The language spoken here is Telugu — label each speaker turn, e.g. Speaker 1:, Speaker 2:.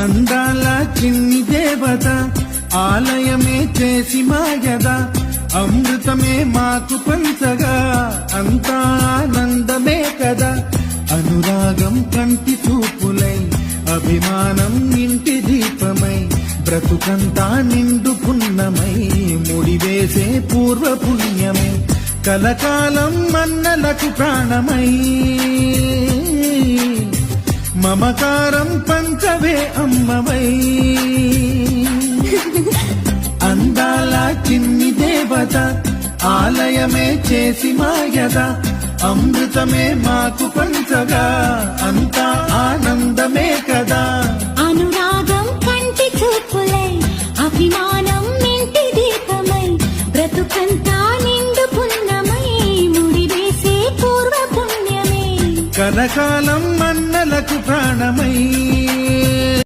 Speaker 1: అందాల చిన్ని దేవత ఆలయమే చేసి మాయద అమృతమే మాకు పంచగా అంతా ఆనందమే కదా అనురాగం కంటి చూపులై అభిమానం ఇంటి దీపమై బ్రతుకంతా నిండు పున్నమై ముడివేసే పూర్వ పుణ్యమై కలకాలం మన్నలకు ప్రాణమై మమకారం పంచవే అమ్మవై అందాల చిన్ని దేవత ఆలయమే చేసి మాయద అమృతమే మాకు పంచగా అంతా ఆనందమే కదా
Speaker 2: అనురాగం కంటి చూపులై అభిమానం ఇంటి దీపమై బ్రతుకంతా నిండు పుణ్యమై ముడివేసే పూర్వ పుణ్యమే
Speaker 1: కలకాలం